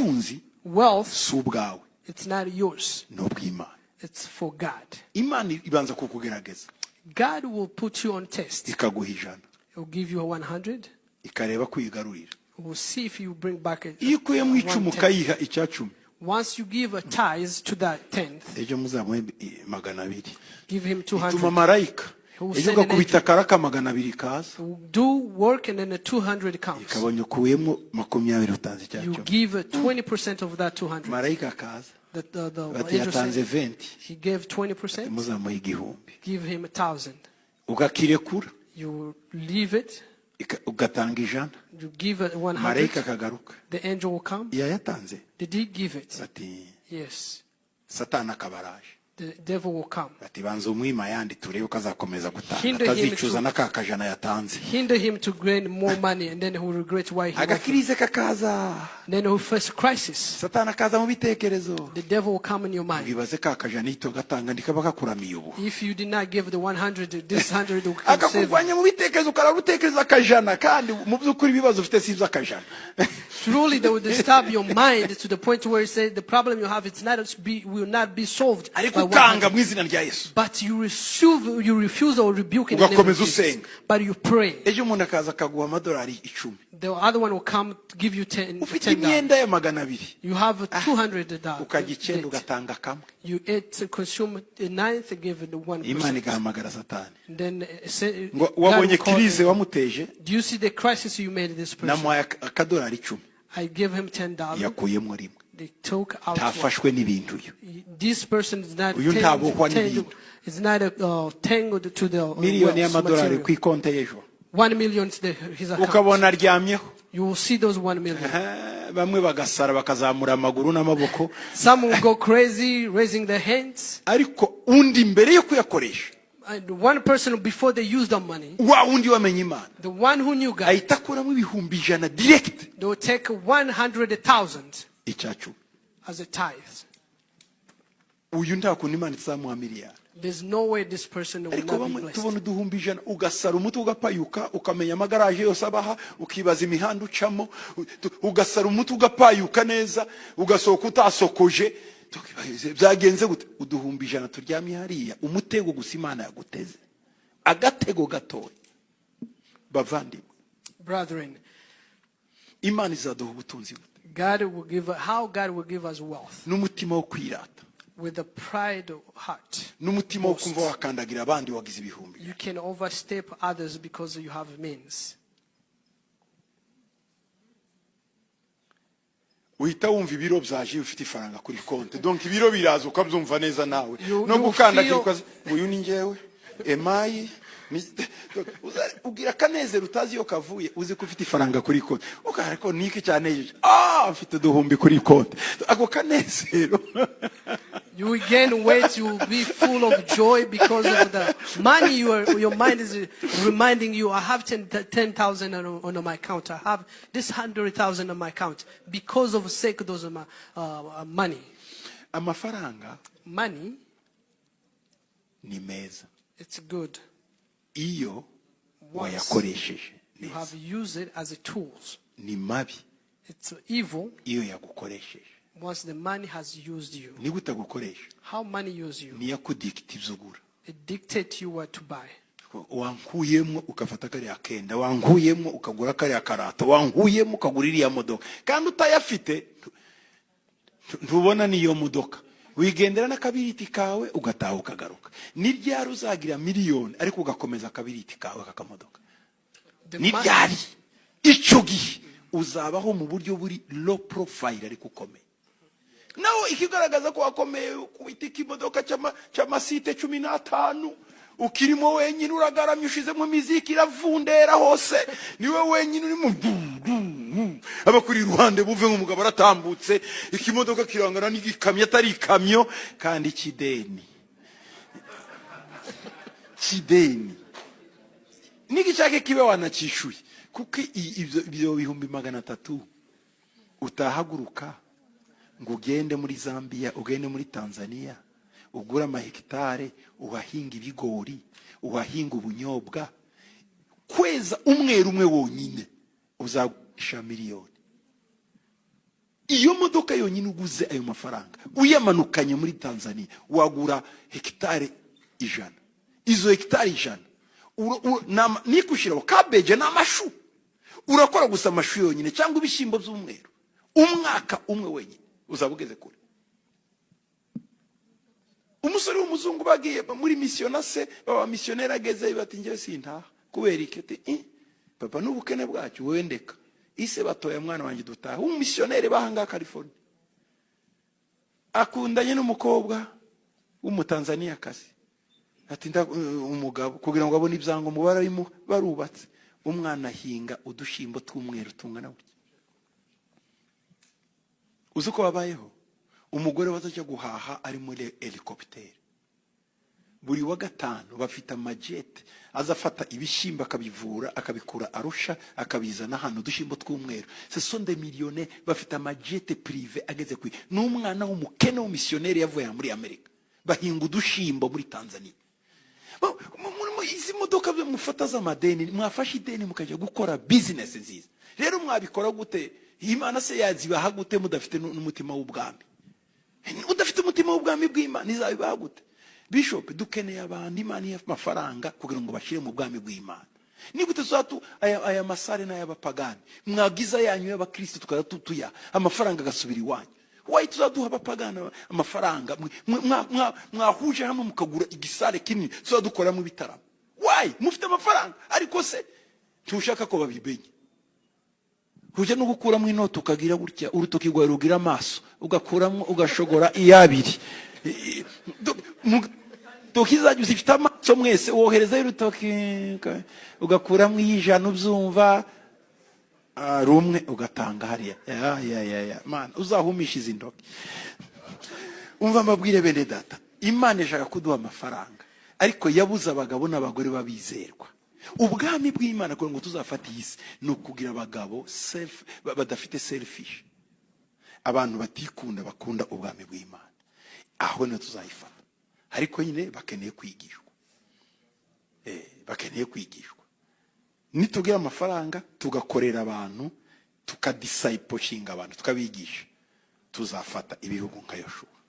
ubutunzi Wealth, si ubwawe, it's not yours. ni ubw'Imana. It's for God. Imana ibanza kukugerageza, God will put you on test. ikaguha ijana, He'll give you 100. ikareba kwigarurira. We'll see if you bring back a Iyo ukuyemo icumi 1/10. ukayiha icya cumi, Once you give a tithe to that 10th, ejo muzamuhe 200. give him Ituma 200. marayika Who ejo send ugakubita an akaraka 200 kaza, Do work and then the 200 comes. ikabonye ukuyemo 20 utanze icya You cumi. give 20% of that 200. Marayika kaza The bati angel yatanze said 20, he gave 20%. muzamuhe 1,000. Give him 1,000. Ugakirekura You leave it. ugatanga 100, You give it marayika 100. akagaruka, The angel will come. yayatanze Did he give it? bati Yes. satani akabaraje, The devil will come. bati banza umwima yandi turebe ko azakomeza gutanga, Hinder him atazicuza to- n'akakajana yatanze. Hinder him to gain more money, and then he will regret why he offered. Agakirize kakaza, And then he will face a crisis. satani akaza mu bitekerezo, The devil will come in your mind. wibaze kakajana ito gatanga ndikaba kakuramiye ubu, If you did not give the 100, this 100 will come save you. akakurwanya mu bitekerezo, ukarara utekereza akajana, kandi mu by'ukuri ibibazo ufite si iby'akajana. Truly, they will disturb your mind to the point where you say the problem you have will not be solved. Ariko by ukanga 100. mu izina rya Yesu, But you refuse or rebuke in the name of ugakomeza Jesus. usenga. But you pray. Ejo umuntu akaza akaguha amadolari 10, The other one will come to give you ufite $10. imyenda ya 200, You have $200. ukajya 9 ugatanga kamwe. You ate, consume the 9th, and give it the 1%. Imana igahamagara satani And then say, ngo God will wabonye call kirize him. wamuteje, Do you see the crisis you made this person? namuhaye akadolari 10, I gave him $10. yakuyemo rimwe, They took out one. tafashwe n'ibintu uyu. This person is not Uyu ntabohwa n'ibintu. is not tangled to the Miliyoni wealth y'amadolari ku material. ikonte y'ejo, 1 million is his account. ukabona aryamyeho. You will see those 1 million. Bamwe bagasara bakazamura amaguru n'amaboko, Some will go crazy, raising their hands. ariko undi mbere yo kuyakoresha, And one person, before they use the money, wa undi wamenye Imana, the one who knew God, ahita akuramo ibihumbi 100 direct, they will take 100,000 icyacu. as a tithe. Uyu nta kuntu Imana izamuha miliyari. There's no way this person will Ariko not be bamwe blessed. tubona uduhumbi 100, ugasara umutwe ugapayuka, ukamenya amagaraje yose abaha, ukibaza imihanda ucamo, ugasara umutwe ugapayuka neza, ugasohoka utasokoje. Byagenze gute? Uduhumbi 100 turyamye hariya, umutego gusa Imana yaguteze, agatego gatoya. Bavandimwe, Brethren, Imana izaduha ubutunzi bute? God will give us wealth N'umutima wo kwirata, with a pride heart. n'umutima wo kumva wakandagira abandi wagize ibihumbi. You can overstep others because you have means. Uhita wumva ibiro byaje ufite ifaranga kuri konti, donc ibiro biraza ukabyumva neza nawe, You- no you gukandagira feel- ukaza uyu ni njyewe emayi ugira kanezero utazi yo kavuye, uzi ko ufite ifaranga kuri konti, ukareko niki cyane mfite duhumbi kuri konti, ako kanezero. You will gain weight, you will be full of joy because of the money your mind is reminding you, I have 10,000 on my account. I have this 100,000 on my account because of sake of those money. Amafaranga Money, ni meza it's good. iyo Once wayakoresheje you neza, have used it as a tool. ni mabi It's evil iyo yagukoresheje. once the money has used you. Niba utagukoresha, How money use you? niyo kudikita ibyo ugura. It dictates you what to buy. Wankuyemo ukafata kariya kenda, wankuyemo ukagura kariya karato, wankuyemo ukagura iriya modoka, kandi utayafite ntubona niyo modoka, wigendera n'akabiriti kawe ugataha ukagaruka. Ni ryari uzagira miliyoni ariko ugakomeza akabiriti kawe kakamodoka? Ni ryari? Icyo gihe uzabaho mu buryo buri low profile ariko ukomeye. Nawe ikigaragaza ko wakomeye, kubitika imodoka cy'amasite 15, ukirimo wenyine uragaramye, ushizemo muziki iravundera hose, niwe wenyine urimo abakuri ruhande buve nk'umugabo aratambutse, ikimodoka kirangana n'igikamyo atari ikamyo, kandi kideni nigishake kibe wanakishuye, kuko ibyo bihumbi 300 utahaguruka ngo ugende muri Zambia, ugende muri Tanzania, ugura amahegitare, uhahinga ibigori, uhahinga ubunyobwa, kweza umweru umwe wonyine uzagurisha miliyoni. iyo modoka yonyine uguze ayo mafaranga uyamanukanye muri Tanzania wagura hegitari 100. Izo hegitari 100 nikushiraho cabbage n'amashu, urakora gusa amashu yonyine cyangwa ibishyimbo by'umweru, umwaka umwe wenyine uzabugeze kure. Umusore w'umuzungu bagiye muri missionase, baba missionnaire ageze bati ngiye sintaha kubera ikete papa n'ubukene bwacu wendeka ise batoya mwana wanjye dutaha. Umumissionnaire bahanga California akundanye n'umukobwa w'umutanzania kazi, ati umugabo kugira ngo abone ibyango mu barimo barubatse, umwana hinga udushimbo tw'umweru tungana gutya. Uzuko babayeho umugore wazaje guhaha ari muri helicopter, buri wa gatanu bafite amajete azafata ibishimba akabivura akabikura Arusha akabizana hano dushimbo tw'umweru. Ce sont des millionnaires, bafite amajete privé ageze kwi. N'umwana w'umukene w'umissionnaire yavuye muri Amerika bahinga udushimbo muri Tanzania. Izi modoka mufata z'amadeni, mwafashe ideni mukajya gukora business nziza. Rero mwabikora gute? Imana se yazibaha gute mudafite n'umutima w'ubwami? Udafite umutima w'ubwami bw'Imana izabibaha gute? Bishop, dukeneye abantu Imana y'amafaranga kugira ngo bashire mu bwami bw'Imana. Ni gute zatu aya masare n'ay'abapagani mwagiza yanyu y'abakristo tukatutuya amafaranga gasubira iwanyu? Why tuzaduha abapagana amafaranga mwahuje hamwe mukagura igisare kinini tuzadukora mu bitaramo? Why mufite amafaranga ariko se tushaka ko babibenye? Huje no gukuramo inoti ukagira gutya urutoki rwawe rugira amaso ugakuramo ugashogora iyabiri tukizajya uzifite amaso mwese wohereza y'urutoki ugakuramo iy'ijana ubyumva rumwe ugatanga hariya ya man uzahumisha izi ndoki. Umva amabwire bene data, Imana ishaka kuduha amafaranga ariko yabuze abagabo n'abagore babizerwa. Ubwami bw'Imana kugira ngo tuzafate isi no kugira abagabo badafite selfish, abantu batikunda bakunda ubwami bw'Imana. Aho ne tuzayifata, ariko nyine bakeneye kwigishwa. Bakeneye kwigishwa. Nitugira amafaranga tugakorera abantu tukadiscipleshinga abantu tukabigisha, tuzafata ibihugu nka Yoshua.